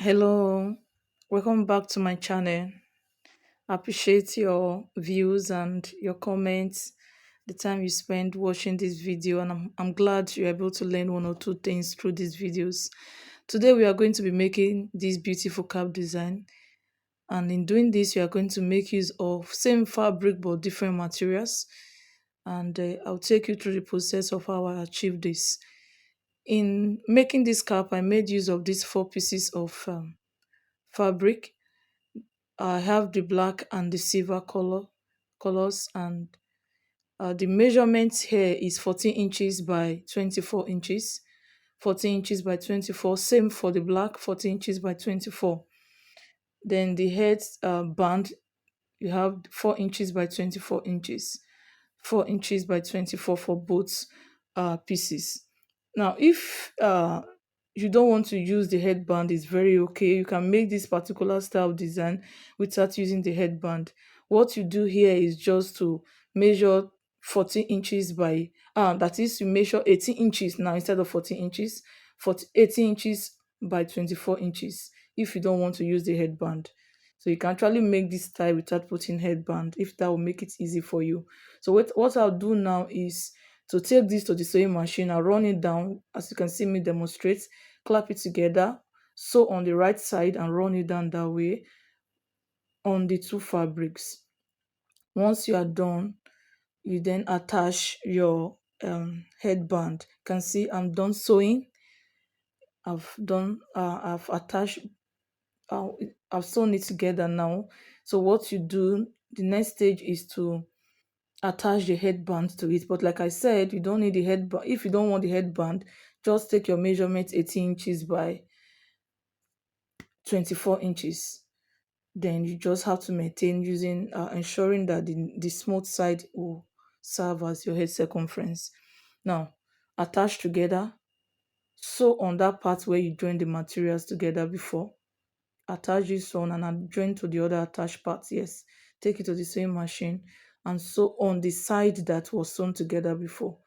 Hello, welcome back to my channel. I appreciate your views and your comments, the time you spend watching this video, and I'm glad you're able to learn one or two things through these videos. Today, we are going to be making this beautiful cap design, and in doing this, we are going to make use of same fabric but different materials. And I'll take you through the process of how I achieve this. In making this cap, I made use of these four pieces of fabric. I have the black and the silver colors, and the measurement here is 14 inches by 24 inches. 14 inches by 24, same for the black, 14 inches by 24. Then the head band, you have 4 inches by 24 inches. 4 inches by 24 for both pieces. Now, if you don't want to use the headband, it's very okay. You can make this particular style design without using the headband. What you do here is just to measure 14 inches by, that is, you measure 18 inches now instead of 14 inches, 18 inches by 24 inches if you don't want to use the headband. So you can actually make this style without putting headband if that will make it easy for you. So what I'll do now is to take this to the sewing machine. I'll run it down as you can see me demonstrate, clap it together, sew on the right side and run it down that way on the two fabrics. Once you are done, you then attach your headband. You can see I'm done sewing. I've attached, uh, I've sewn it together now. So what you do, the next stage is to attach the headband to it. But like I said, you don't need the headband. If you don't want the headband, just take your measurement 18 inches by 24 inches. Then you just have to maintain using ensuring that the smooth side will serve as your head circumference. Now, attach together, sew on that part where you join the materials together before. Attach this one and join to the other attached part. Yes, take it to the same machine and sew on the side that was sewn together before.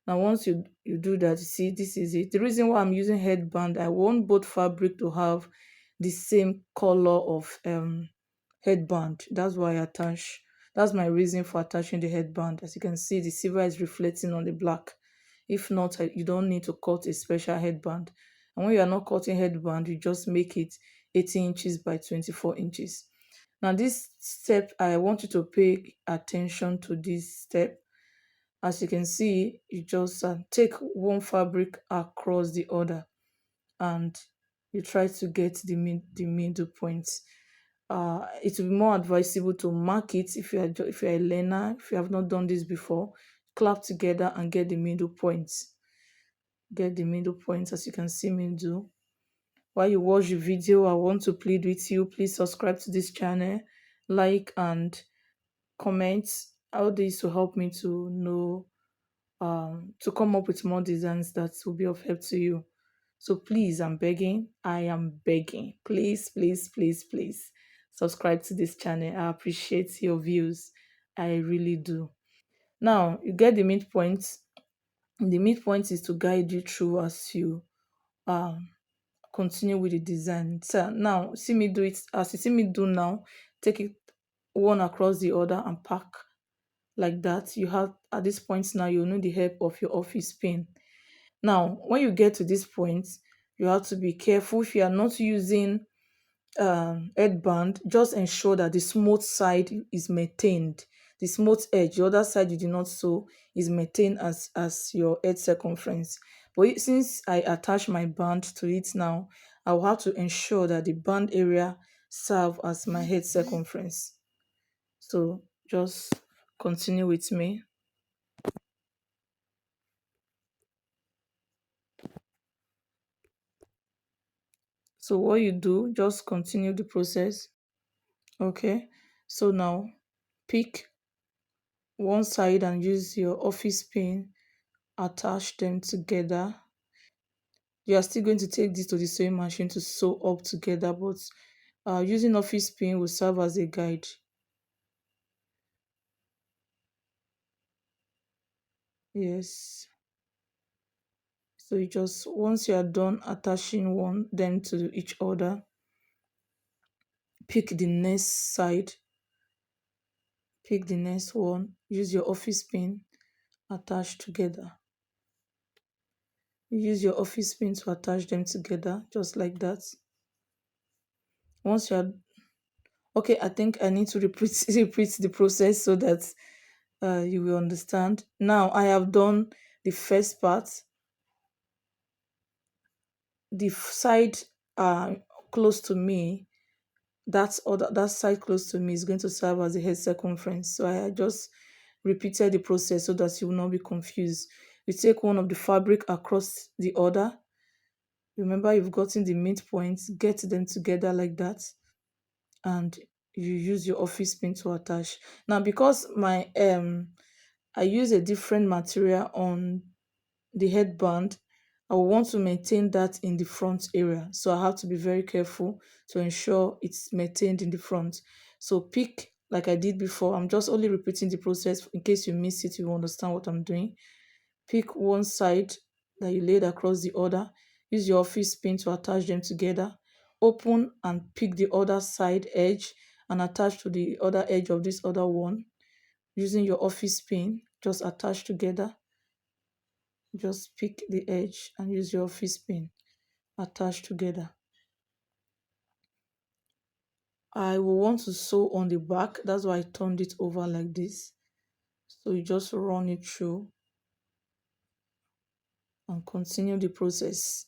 Now, once you do that, you see, this is it. The reason why I'm using headband, I want both fabric to have the same color of headband. That's why I attach. That's my reason for attaching the headband. As you can see, the silver is reflecting on the black. If not, you don't need to cut a special headband. And when you are not cutting headband, you just make it 18 inches by 24 inches. Now, this step, I want you to pay attention to this step. As you can see, you just take one fabric across the other and you try to get the middle point. It will be more advisable to mark it if if you're a learner, if you have not done this before, clap together and get the middle points. Get the middle points as you can see me do. While you watch the video, I want to plead with you, please subscribe to this channel, like and comment. All this will help me to know to come up with more designs that will be of help to you. So please, I'm begging, I am begging, please, please, please, please subscribe to this channel. I appreciate your views. I really do. Now, you get the midpoint. The midpoint is to guide you through as you um, continue with the design. So now, see me do it. As you see me do now, take it one across the other and pack like that. You have, at this point now, you need the help of your office pin. Now, when you get to this point, you have to be careful. If you are not using headband, just ensure that the smooth side is maintained. The smooth edge, the other side you do not sew, is maintained as your head circumference. But since I attach my band to it now, I will have to ensure that the band area serve as my head circumference. So just continue with me. So what you do, just continue the process. Okay, so now pick one side and use your office pin, attach them together. You are still going to take this to the sewing machine to sew up together, but using office pin will serve as a guide. Yes, So you just, once you are done attaching one them to each other, pick the next side, pick the next one, use your office pin, attach together. You use your office pin to attach them together, just like that. Once you're okay, I think I need to repeat repeat the process so that you will understand. Now I have done the first part. The side close to me, that side close to me is going to serve as the head circumference. So I just repeated the process so that you will not be confused. You take one of the fabric across the other. Remember, you've gotten the midpoints, get them together like that, and you use your office pin to attach. Now, because my I use a different material on the headband, I will want to maintain that in the front area. So I have to be very careful to ensure it's maintained in the front. So pick, like I did before, I'm just only repeating the process in case you miss it, you understand what I'm doing. Pick one side that you laid across the other. Use your office pin to attach them together. Open and pick the other side edge and attach to the other edge of this other one. Using your office pin, just attach together. Just pick the edge and use your office pin. Attach together. I will want to sew on the back. That's why I turned it over like this. So you just run it through and continue the process.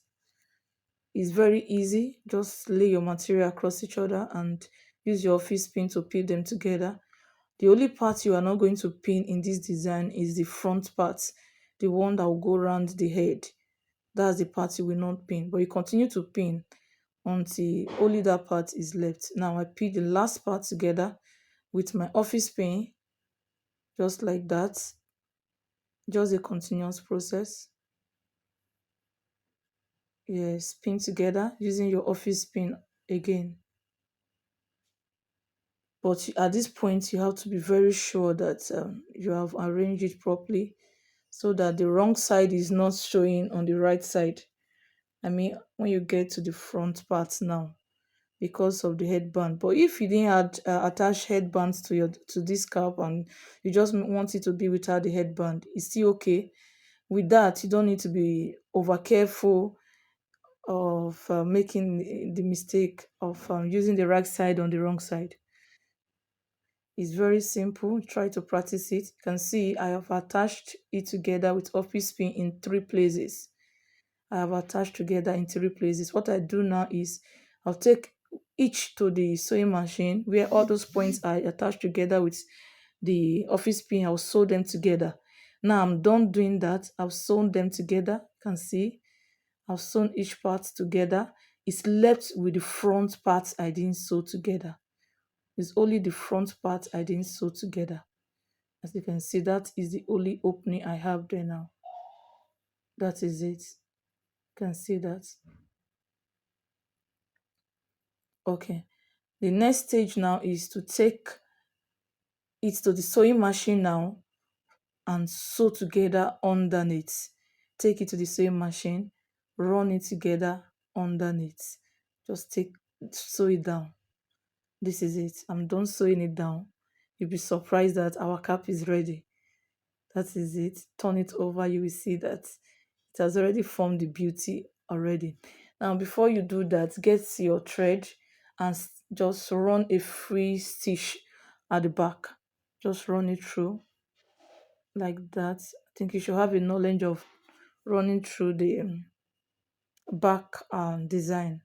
It's very easy. Just lay your material across each other and use your office pin to pin them together. The only part you are not going to pin in this design is the front part, the one that will go around the head. That's the part you will not pin, but you continue to pin until only that part is left. Now I pin the last part together with my office pin, just like that. Just a continuous process. Yes, pin together using your office pin again. But at this point, you have to be very sure that you have arranged it properly so that the wrong side is not showing on the right side. I mean, when you get to the front part now, because of the headband. But if you didn't add attach headbands to this cap and you just want it to be without the headband, it's still okay. With that, you don't need to be over careful of making the mistake of using the right side on the wrong side. It's very simple. Try to practice it. You can see I have attached it together with office pin in 3 places. I have attached together in 3 places. What I do now is I'll take each to the sewing machine where all those points are attached together with the office pin. I'll sew them together. Now I'm done doing that. I've sewn them together. You can see I've sewn each part together. It's left with the front parts I didn't sew together. It's only the front part I didn't sew together. As you can see, that is the only opening I have there now. That is it. You can see that. Okay. The next stage now is to take it to the sewing machine now and sew together underneath. Take it to the sewing machine, run it together underneath. Just sew it down. This is it. I'm done sewing it down. You'll be surprised that our cap is ready. That is it. Turn it over. You will see that it has already formed the beauty already. Now, before you do that, get your thread and just run a free stitch at the back. Just run it through like that. I think you should have a knowledge of running through the back design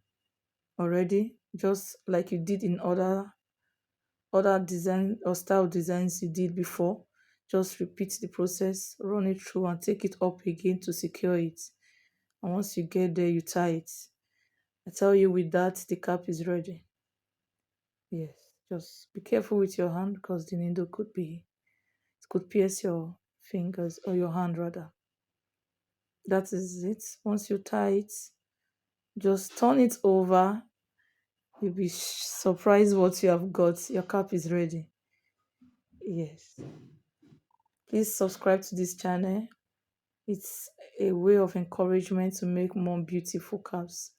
already, just like you did in other design or style designs you did before. Just repeat the process, run it through and take it up again to secure it. And once you get there, you tie it. I tell you, with that, the cap is ready. Yes, just be careful with your hand because the needle could pierce your fingers or your hand rather. That is it. Once you tie it, just turn it over. You'll be surprised what you have got. Your cap is ready. Yes. Please subscribe to this channel. It's a way of encouragement to make more beautiful caps.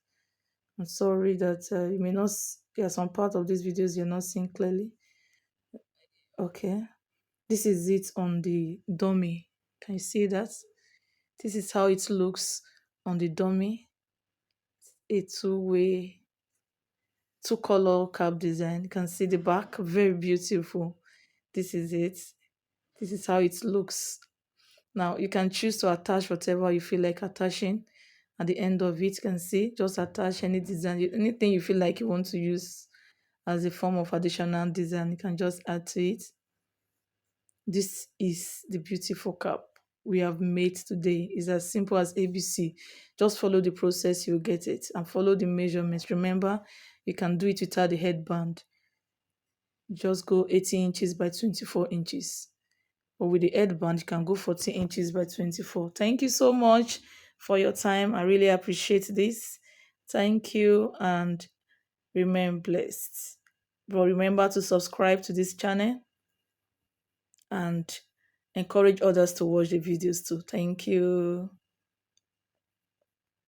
I'm sorry that you may not, there are some part of these videos you're not seeing clearly. Okay, this is it on the dummy. Can you see that? This is how it looks on the dummy. A two-way, two-color cap design. You can see the back, very beautiful. This is it. This is how it looks. Now you can choose to attach whatever you feel like attaching. At the end of it, you can see, just attach any design, anything you feel like you want to use as a form of additional design, you can just add to it. This is the beautiful cap we have made today. It's as simple as ABC. Just follow the process, you'll get it, and follow the measurements. Remember, you can do it without the headband. Just go 18 inches by 24 inches. But with the headband, you can go 40 inches by 24. Thank you so much for your time. I really appreciate this. Thank you and remain blessed. But remember to subscribe to this channel and encourage others to watch the videos too. Thank you.